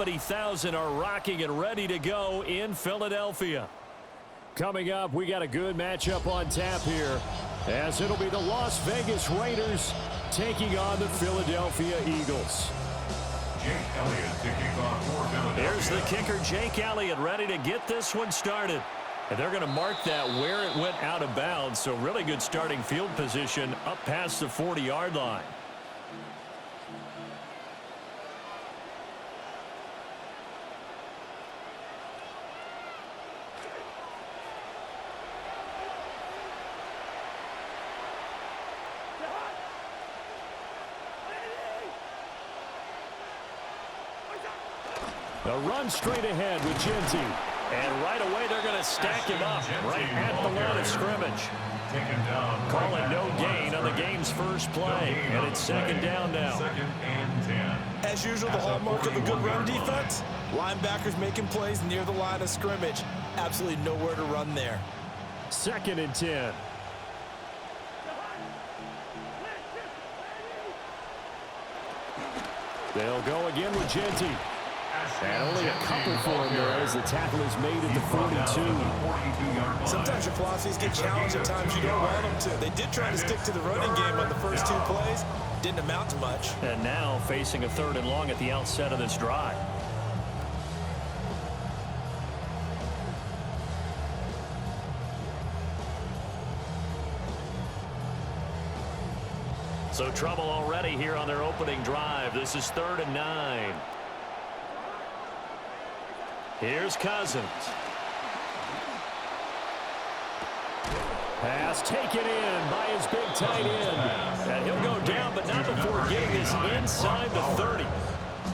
70,000 are rocking and ready to go in Philadelphia. Coming up, we got a good matchup on tap here, as it'll be the Las Vegas Raiders taking on the Philadelphia Eagles. Jake Elliott to kick off for Philadelphia. Here's the kicker, Jake Elliott, ready to get this one started. And they're going to mark that where it went out of bounds, so really good starting field position up past the 40-yard line. The run straight ahead with Genty. And right away they're going to stack him up right at the line of scrimmage. Calling no gain on the game's first play. And it's second down now. Second and 10. As usual, the hallmark of a good run defense, linebackers making plays near the line of scrimmage. Absolutely nowhere to run there. Second and 10. They'll go again with Genty. And only a couple for him there as the tackle is made at the 42. Sometimes your philosophies get challenged at times you don't want them to. They did try to stick to the running game on the first two plays. Didn't amount to much. And now facing a third and long at the outset of this drive. So trouble already here on their opening drive. This is 3rd and 9. Here's Cousins. Pass taken in by his big tight end. And he'll go down, but not before getting this inside the 30.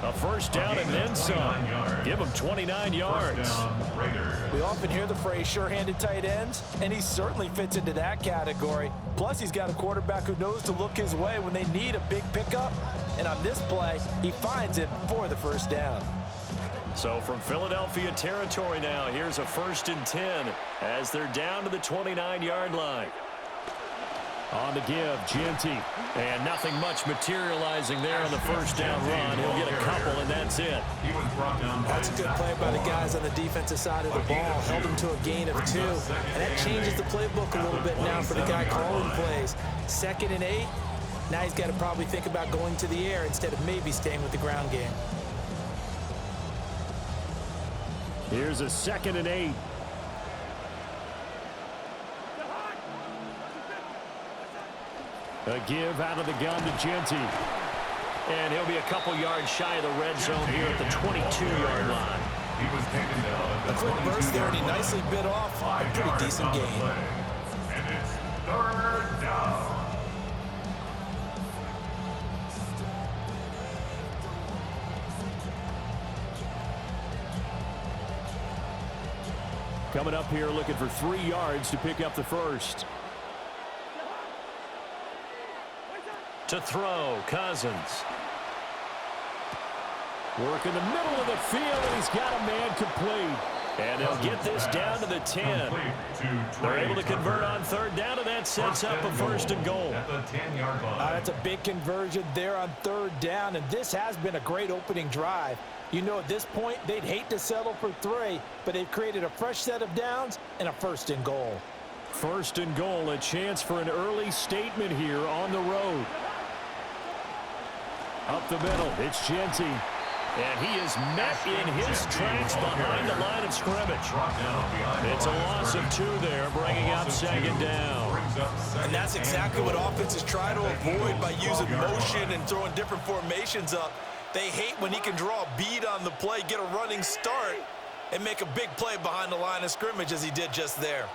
A first down and then some. Give him 29 yards. We often hear the phrase sure-handed tight ends, and he certainly fits into that category. Plus, he's got a quarterback who knows to look his way when they need a big pickup. And on this play, he finds it for the first down. So from Philadelphia territory now, here's a 1st and 10 as they're down to the 29-yard line. On the give, Genty. And nothing much materializing there on the first down run. He'll get a couple, and that's it. That's a good play by the guys on the defensive side of the ball. Held him to a gain of 2. And that changes the playbook a little bit now for the guy calling plays. 2nd and 8. Now he's got to probably think about going to the air instead of maybe staying with the ground game. Here's a 2nd and 8. A give out of the gun to Genty. And he'll be a couple yards shy of the red zone here at the 22-yard line. He was taken down. A quick burst there, and he nicely bit off a pretty decent gain. And it's 3rd down. Coming up here looking for 3 yards to pick up the first. To throw, Cousins. Work in the middle of the field, and he's got a man complete. And they'll get this down to the 10. They're able to convert on 3rd down, and that sets up a 1st and goal. That's a big conversion there on 3rd down, and this has been a great opening drive. You know, at this point, they'd hate to settle for 3, but they've created a fresh set of downs and a 1st and goal. 1st and goal, a chance for an early statement here on the road. Up the middle, it's Genty. And he is met in his tracks behind the line of scrimmage. It's a loss of 2 there, bringing up 2nd down. And that's exactly what offenses try to avoid by using motion and throwing different formations up. They hate when he can draw a bead on the play, get a running start, and make a big play behind the line of scrimmage as he did just there.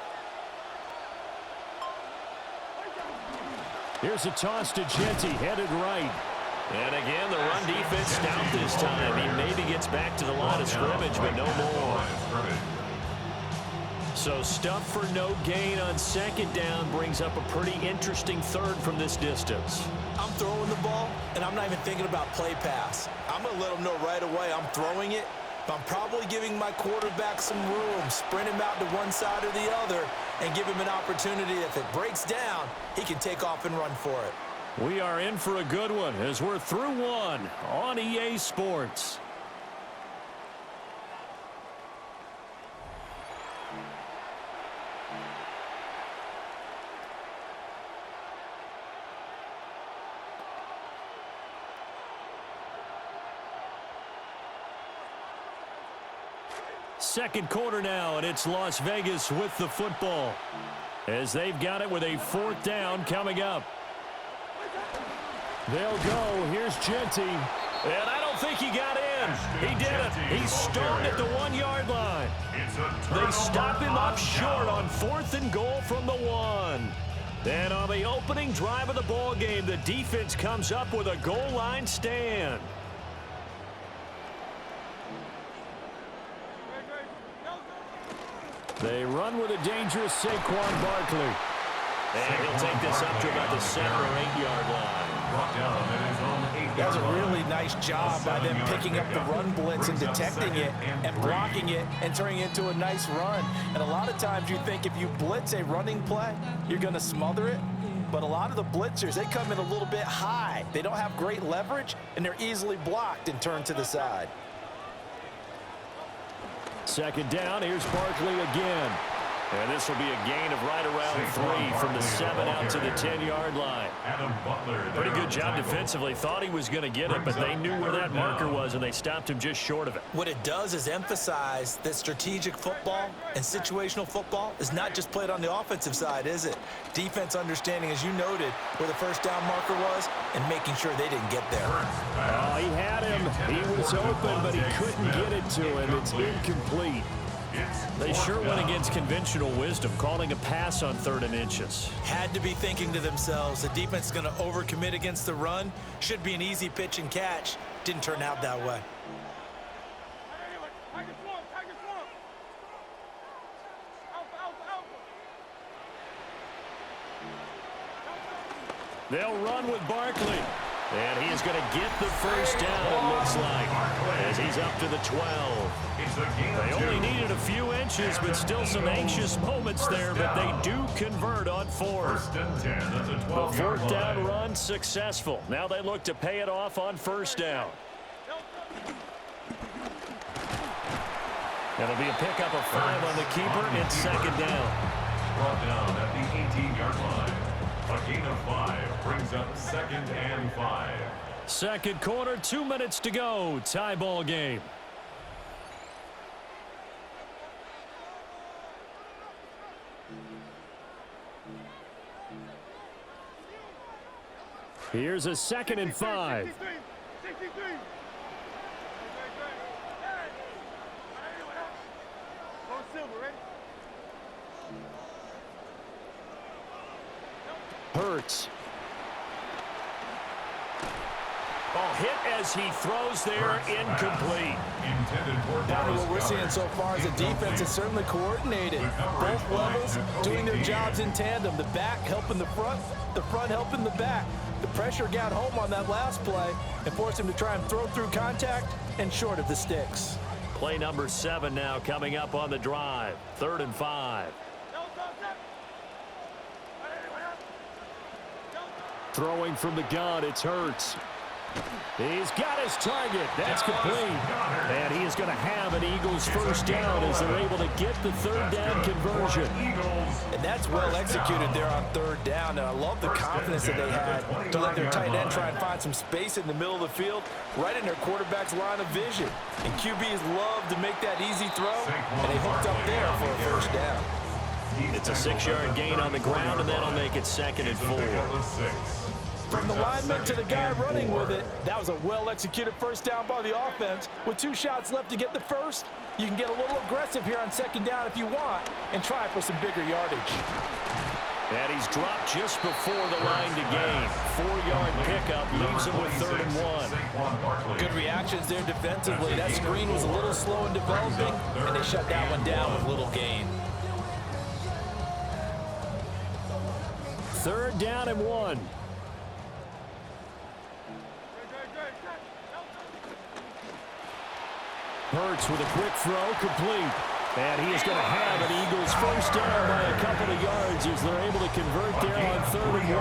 Here's a toss to Genty, headed right. And again, the run defense stout this time. He maybe gets back to the line of scrimmage, but no more. So stuff for no gain on 2nd down brings up a pretty interesting 3rd from this distance. I'm throwing the ball, and I'm not even thinking about play pass. I'm going to let him know right away I'm throwing it, but I'm probably giving my quarterback some room, sprint him out to one side or the other, and give him an opportunity. If it breaks down, he can take off and run for it. We are in for a good one as we're through one on EA Sports. Second quarter now, and it's Las Vegas with the football as they've got it with a 4th down coming up. They'll go. Here's Genty. And I don't think he got in. He did it. He's stoned at the 1-yard line. They stop him up short on 4th and goal from the 1. And on the opening drive of the ball game, the defense comes up with a goal line stand. They run with a dangerous Saquon Barkley. And he'll take this up to about the 7 or 8-yard line. That was a really nice job by them picking up the run blitz and detecting it and blocking it and turning it into a nice run. And a lot of times you think if you blitz a running play, you're going to smother it. But a lot of the blitzers, they come in a little bit high. They don't have great leverage, and they're easily blocked and turned to the side. Second down, here's Barkley again. And this will be a gain of right around 3 from the 7 out to the 10-yard line. Pretty good job defensively. Thought he was going to get it, but they knew where that marker was, and they stopped him just short of it. What it does is emphasize that strategic football and situational football is not just played on the offensive side, is it? Defense understanding, as you noted, where the first down marker was and making sure they didn't get there. Oh, he had him. He was open, but he couldn't get it to him. It's incomplete. They sure went against conventional wisdom, calling a pass on 3rd and inches. Had to be thinking to themselves, the defense is going to overcommit against the run. Should be an easy pitch and catch. Didn't turn out that way. They'll run with Barkley. And he is going to get the first down, it looks like, as he's up to the 12. They only needed a few inches, but still some anxious moments there, but they do convert on 4th. The 4th down run successful. Now they look to pay it off on 1st down. That'll be a pickup of 5 on the keeper. It's 2nd down. Brought down at the 18-yard line. A gain of 5 brings up 2nd and 5. Second quarter, 2 minutes to go. Tie ball game. Here's a 2nd and 5. Hurts. Ball hit as he throws there, incomplete. Down to what we're seeing so far as a defense is certainly coordinated. Both levels doing their jobs in tandem. The back helping the front helping the back. The pressure got home on that last play and forced him to try and throw through contact and short of the sticks. Play number 7 now coming up on the drive. 3rd and 5. Throwing from the gun, it's Hurts. He's got his target. That's complete. And he is going to have an Eagles first down as they're able to get the 3rd down conversion. And that's well executed there on 3rd down. And I love the confidence that they had to let their tight end try and find some space in the middle of the field, right in their quarterback's line of vision. And QBs love to make that easy throw, and they hooked up there for a first down. It's a 6-yard gain on the ground, and that'll make it 2nd and 4. From the lineman to the guy running with it, that was a well-executed first down by the offense. With 2 shots left to get the first, you can get a little aggressive here on 2nd down if you want and try for some bigger yardage. And he's dropped just before the line to gain. 4-yard pickup leaves him with 3rd and 1. Good reactions there defensively. That screen was a little slow in developing, and they shut that one down with little gain. 3rd down and 1. Hurts with a quick throw, complete. And he is going to have an Eagles first down by a couple of yards as they're able to convert there on 3rd and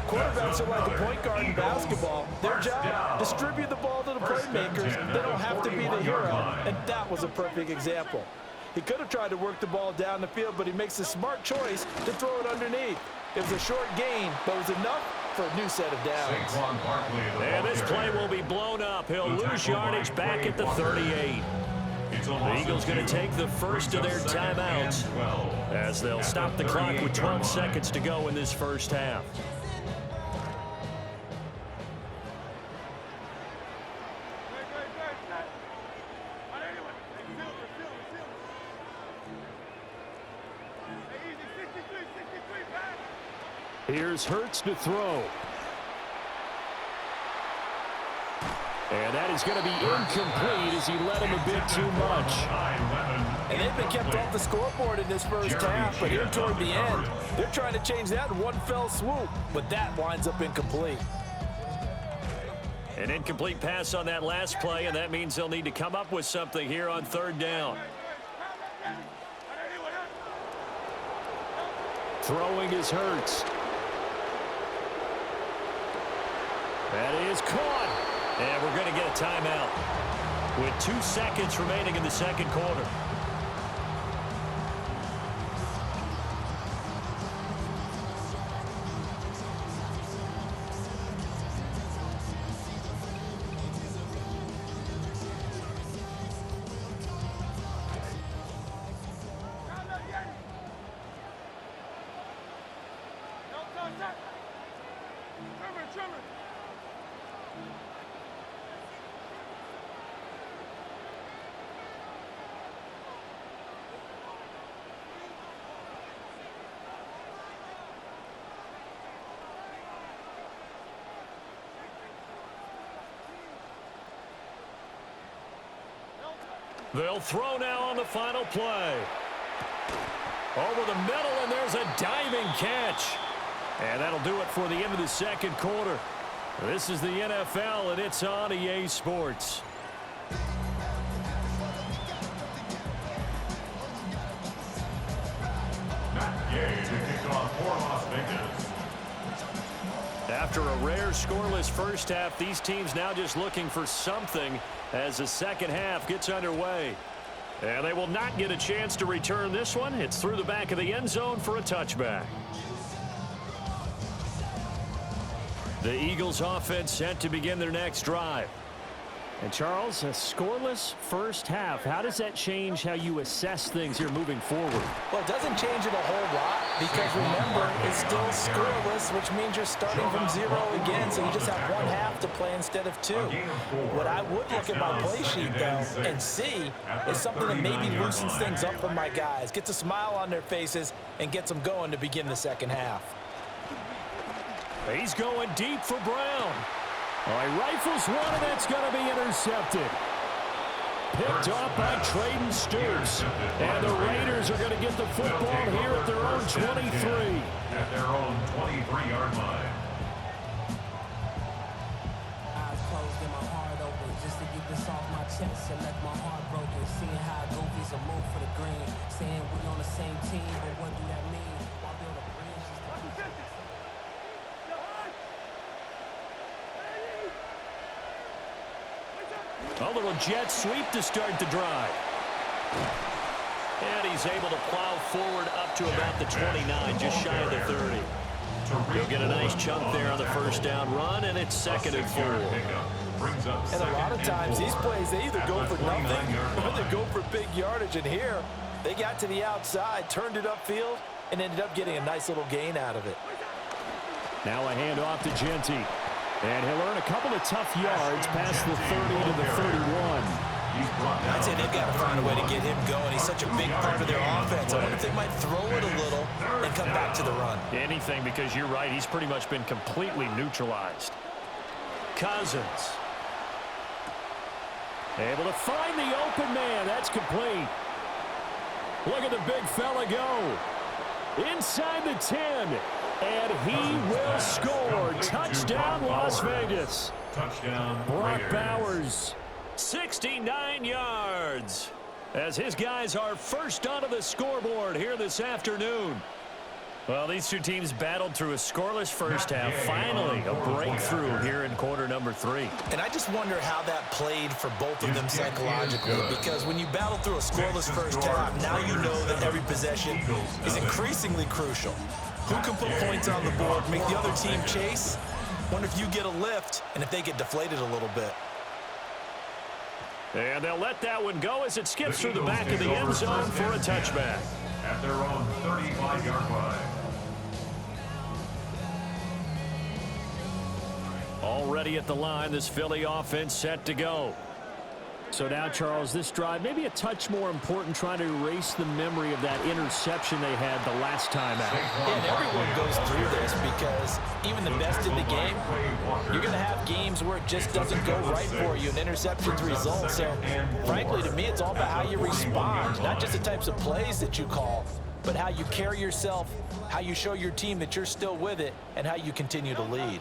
1. Quarterbacks are like a point guard in basketball. Their job, distribute the ball to the playmakers. They don't have to be the hero, and that was a perfect example. He could have tried to work the ball down the field, but he makes a smart choice to throw it underneath. It was a short gain, but it was enough for a new set of downs. And this play will be blown up. He'll lose yardage back at the 38. The Eagles going to take the first of their timeouts as they'll stop the clock with 12 seconds to go in this first half. Here's Hurts to throw. And that is going to be incomplete as he led him a bit too much. And they've been kept off the scoreboard in this first half, but here toward the end, they're trying to change that in one fell swoop, but that winds up incomplete. An incomplete pass on that last play, and that means they'll need to come up with something here on third down. Throwing is Hurts. That is caught. And we're going to get a timeout with 2 seconds remaining in the second quarter. They'll throw now on the final play. Over the middle, and there's a diving catch. And that'll do it for the end of the second quarter. This is the NFL, and it's on EA Sports. After a rare scoreless first half, these teams now just looking for something as the second half gets underway. And they will not get a chance to return this one. It's through the back of the end zone for a touchback. The Eagles offense set to begin their next drive. And Charles, a scoreless first half. How does that change how you assess things here moving forward? Well, it doesn't change it a whole lot because remember, it's still scoreless, which means you're starting from zero again, so you just have one half to play instead of two. What I would look at my play sheet, though, and see is something that maybe loosens things up for my guys, gets a smile on their faces, and gets them going to begin the second half. He's going deep for Brown. All right, rifles one, and that's going to be intercepted. Picked off by Traden Stoops. And the Raiders are going to get the football here at their own 23. At their own 23-yard line. Eyes closed and my heart open just to get this off my chest and left my heart broken. Seeing how goofies are moved for the green. Saying we on the same team, but what do that mean? Why build a bridge just to A little jet sweep to start the drive. And he's able to plow forward up to about the 29, just shy of the 30. He'll get a nice chunk there on the first down run, and it's 2nd and 4. And a lot of times these plays, they either go for nothing or they go for big yardage. And here, they got to the outside, turned it upfield, and ended up getting a nice little gain out of it. Now a handoff to Genty. And he'll earn a couple of tough yards past the 30 to the 31. I'd say they've got to find a way to get him going. He's such a big part of their offense. I wonder if they might throw it a little and come back to the run. Anything, because you're right. He's pretty much been completely neutralized. Cousins. Able to find the open man. That's complete. Look at the big fella go. Inside the 10. And he will score. Touchdown, Las Vegas. Touchdown, Brock Raiders. Bowers, 69 yards. As his guys are first onto the scoreboard here this afternoon. Well, these two teams battled through a scoreless first half. Finally, a breakthrough here in quarter number 3. And I just wonder how that played for both of them psychologically, because when you battle through a scoreless first half, now you know that every possession is increasingly crucial. Who can put points on the board, make the other team chase? Wonder if you get a lift and if they get deflated a little bit. And they'll let that one go as it skips through the back of the end zone for a touchback. At their own 35-yard line. Already at the line, this Philly offense set to go. So now, Charles, this drive may be a touch more important, trying to erase the memory of that interception they had the last time out. Yeah, and everyone goes through this because even the best in the game, you're going to have games where it just doesn't go right for you and interceptions result. So, frankly, to me, it's all about how you respond, not just the types of plays that you call, but how you carry yourself, how you show your team that you're still with it, and how you continue to lead.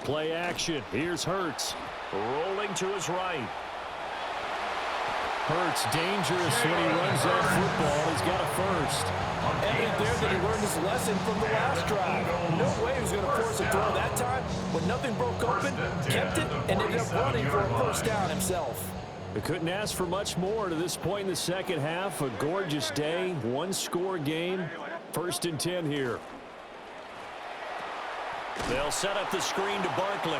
Play action. Here's Hurts. Rolling to his right. Hurts dangerous when he runs that football. He's got a first. Evident there that he learned his lesson from the last drive. No way he was going to force a throw that time. When nothing broke open, kept it, and ended up running for a first down himself. They couldn't ask for much more to this point in the second half. A gorgeous day, one-score game. 1st and 10 here. They'll set up the screen to Barkley.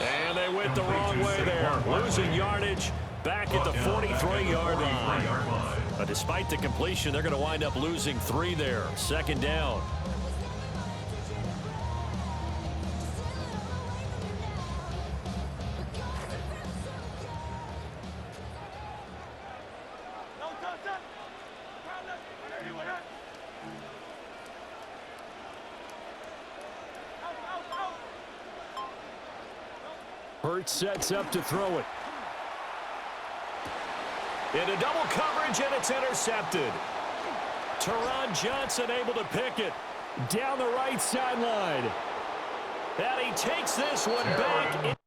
And they went the wrong way there. Losing yardage back at the 43-yard line. Despite the completion, they're going to wind up losing 3 there. 2nd down. Hurts sets up to throw it. Into double coverage, and it's intercepted. Teron Johnson able to pick it down the right sideline. And he takes this one back.